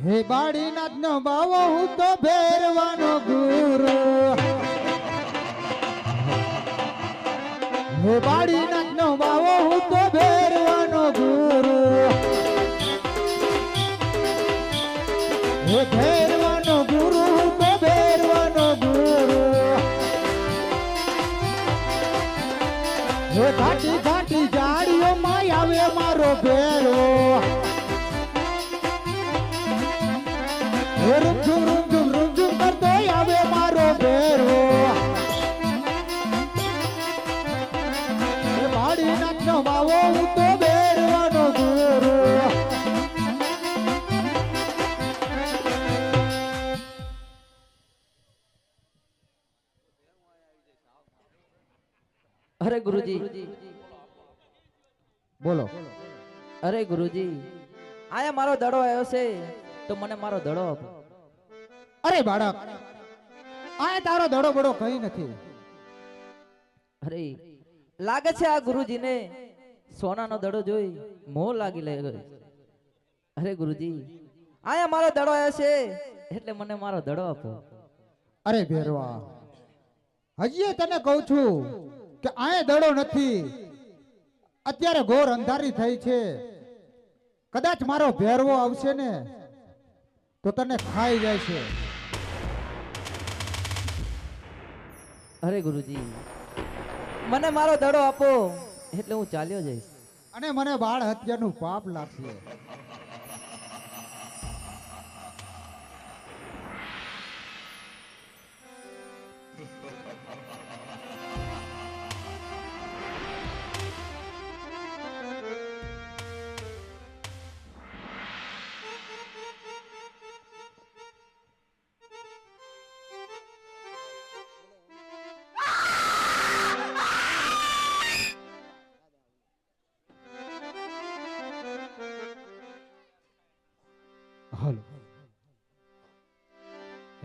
હે બાળીનાથ નો બાવો હું તો ભેરવાનો ગુરુ. હે બાળીનાથ નો બાવો હું તો ભેરવાનો ગુરુ. હે ભેરવાનો ગુરુ હું તો ભેરવાનો ગુરુ. હે ઘાટી ઘાટી જાડીઓ માં આવે મારો ભેરો. રૂમઝુમ રૂમઝુમ રૂમઝુમ કરતો આવે મારો ભેરો. બાળીનાથ નો બાવો હું તો ભેરવાનો ગુરુ. અરે ગુરુજી, બોલો. અરે ગુરુજી, આયા મારો દડો આવ્યો છે તો મને મારો દડો આપો. અરે બાળક, આ તારો દડો બડો કઈ નથી. અરે લાગે છે આ ગુરુજીને સોનાનો દડો જોઈ મોહ લાગી ગયો. અરે ગુરુજી, આયા મારો દડો આવ્યો છે એટલે મને મારો દડો આપો. અરે ભેરવા, હજી તને કહું છું કે આ દડો નથી. અત્યારે ઘોર અંધારી થઈ છે. કદાચ મારો ભેરવો આવશે ને તો તને ખાઈ જાય છે. અરે ગુરુજી, મને મારો દડો આપો એટલે હું ચાલ્યો જઈશ. અને મને બાળ હત્યાનું પાપ લાગશે. હાલો.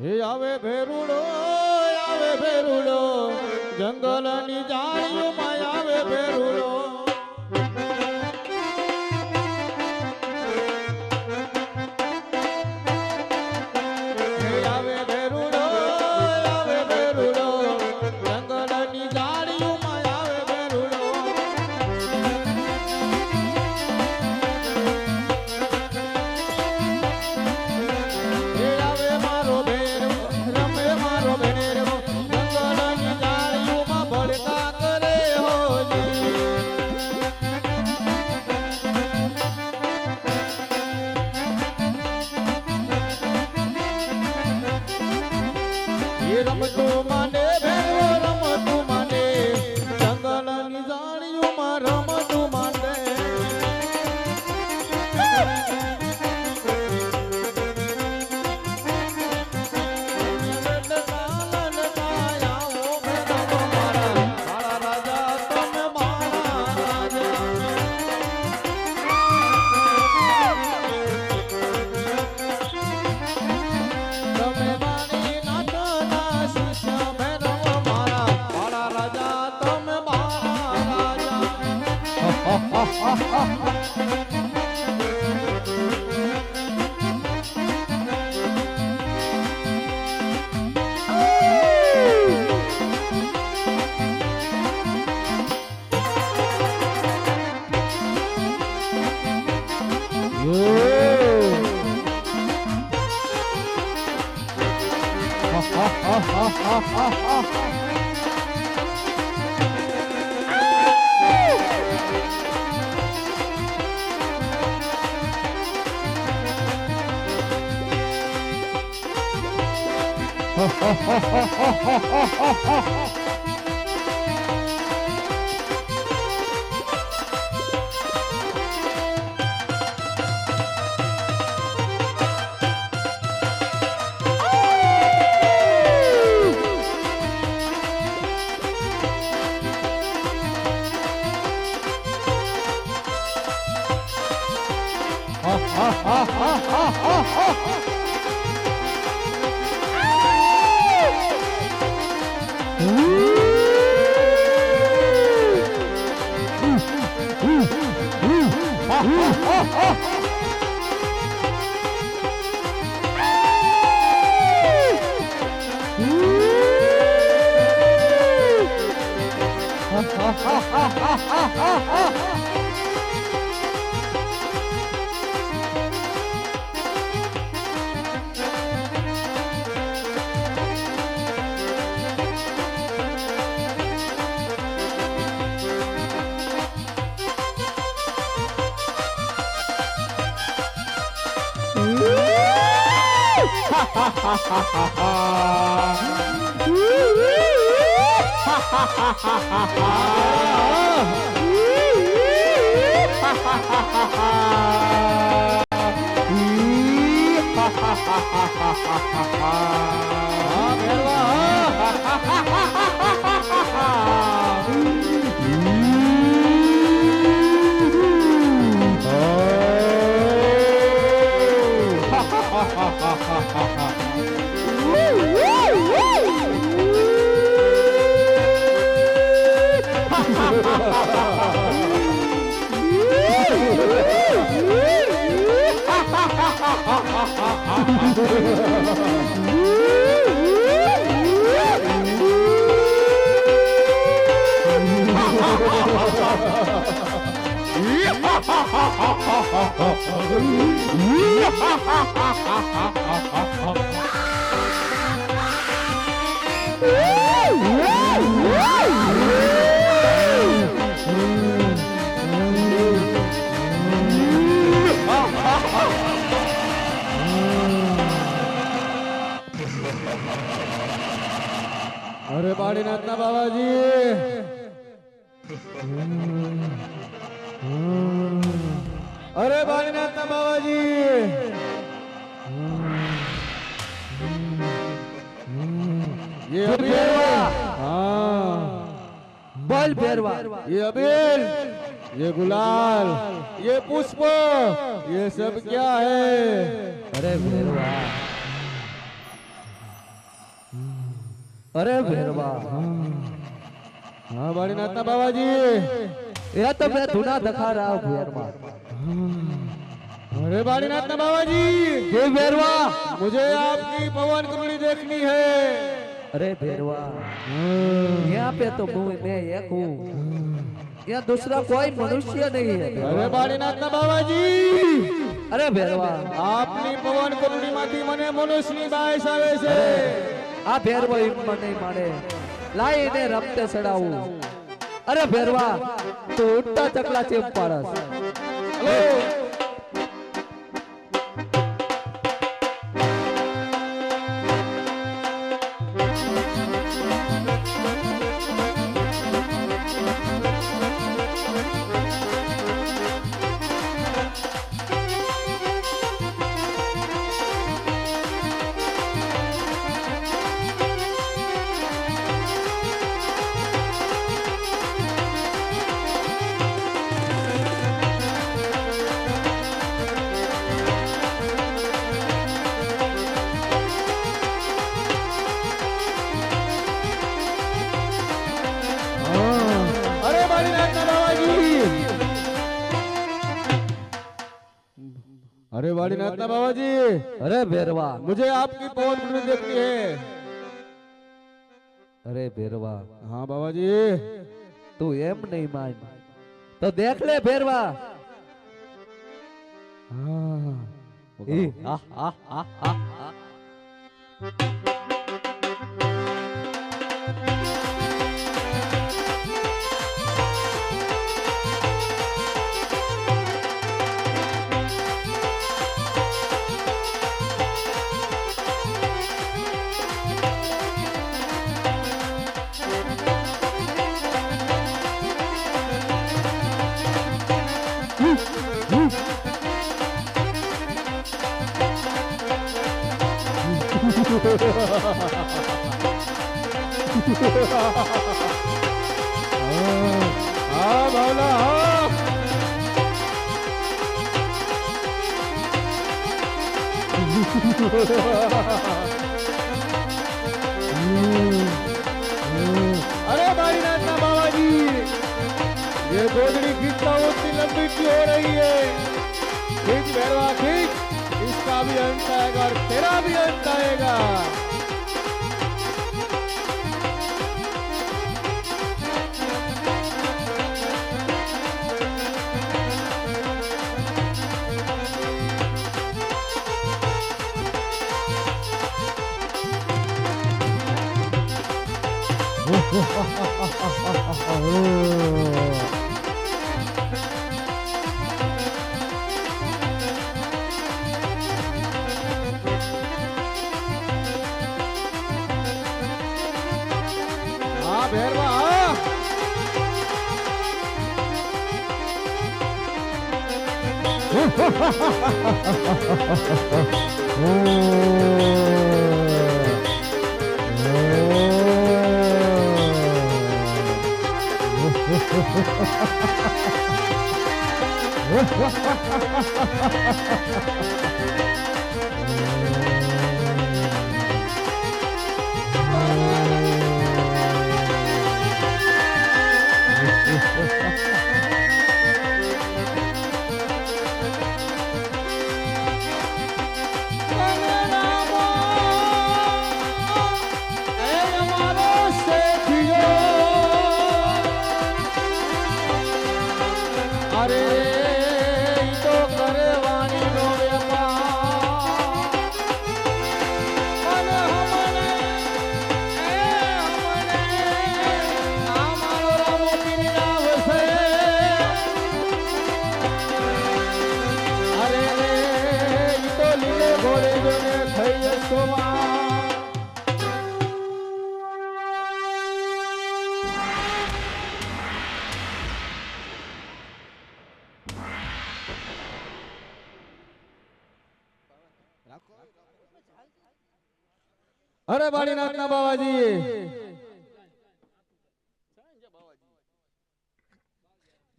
હે આવે ભેરુડો, આવે ભેરુડો, જંગલની જાળીઓમાં આવે ભેરુડો. હે આવે ભેરુડો, આવે ભેરુડો, જંગલની જાળીઓમાં આવે ભેરુડો. હે આવે મારો ભેરવો, રમે મારો ભેરવો, જંગલની જાળીઓમાં ભડકા કરે હોલી. એ રમતું મને ભેરવો, રમતું મને, જંગલની જાળીઓમાં રમતું મને. અરે બાળીનાથના બાબાજી અરે બાળીનાથના બાબાજી ये अबीर हाँ बोल भेरवा ये अबीर ये गुलाल ये पुष्प ये सब क्या है अरे भेरवा अरे भेरवा हाँ बाड़ीनाथना बाबाजी ये तो मैं धुना दिखा रहा हूँ भेरवा अरे बाड़ीनाथना बाबाजी ये भेरवा मुझे आपकी पवन कुंडली देखनी है अरे भेरवा यहाँ पे तो मैं एक हूँ यहाँ दूसरा कोई मनुष्य नहीं है अरे बाड़ीनाथना बाबाजी अरे भेरवा આપની પવન કુંડળીમાંથી મને મનુષ્યની બાયસ આવે છે આ ભેરવો હિંમત નહીં મારે લાઈને રમતે ચડાવું અરે ભેરવા તું ઉડતા ચકલા ચેપ પાડસ હલો अरे बाड़ीनाथना बाबा जी अरे भेरवा मुझे आपकी पवन कुंडली देखनी है अरे भेरवा हाँ बाबा जी तू एम नहीं मान तो देख ले भेरवा हाँ ई, आ, आ, आ, आ, आ। हाँ भावना हाँ अरे बाड़ीनाथना बाबा जी ये गोदड़ी खींचता हूँ इतनी लंबी क्यों हो रही है खींच भैरवा खींच इसका भी अंत आएगा और तेरा भी अंत आएगा હા ભેરવા હા. અરે ઈ તો કરવાની નો વેપાર અને હમણે આ મારો રામો પીરી આવશે અરે ઈ તો લીલે ઘોડે જોને થઈ જશો અરે બાળીનાથના બાવાજી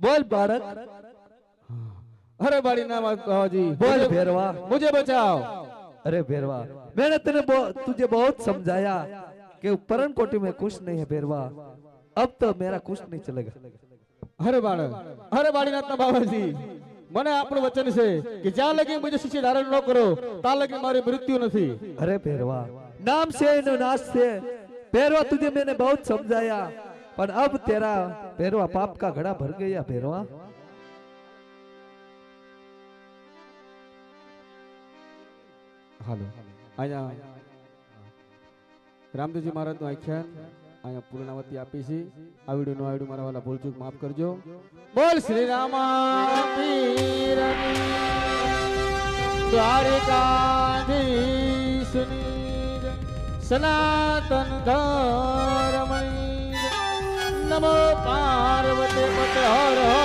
बोल बालक अरे बाळीनाथ बावाजी बोल भैरवा मुझे बचाओ अरे भैरवा मैंने तुझे बहुत समझाया कि परनकोटी में कुछ नहीं है भैरवा अब तो मेरा कुछ नहीं चलेगा अरे बाळक अरे बाळीनाथના બાવાજી મને આપણું વચન છે કે જ્યાં લગી મુજે શિષ્ય ધારણ ન કરો ત્યાં લગી મારી મૃત્યુ નથી अरे भैरवा नाम से नो नाश से भैरवा तुझे मैंने बहुत समझाया पर अब तेरा भैरवा पाप का घड़ा भर गया भैरवा હાલો અહીંયા રામદેવજી મહારાજનું આખ્યાન અહીંયા પૂર્ણાવતી આપી છે આ વિડિયો નો આઈડી મારા વાલા ભૂલચૂક માફ કરજો બોલ શ્રી રામા પીરની દ્વારિકાધીશની સનાતન ધર્મની નમો પાર્વતી પતે હર હર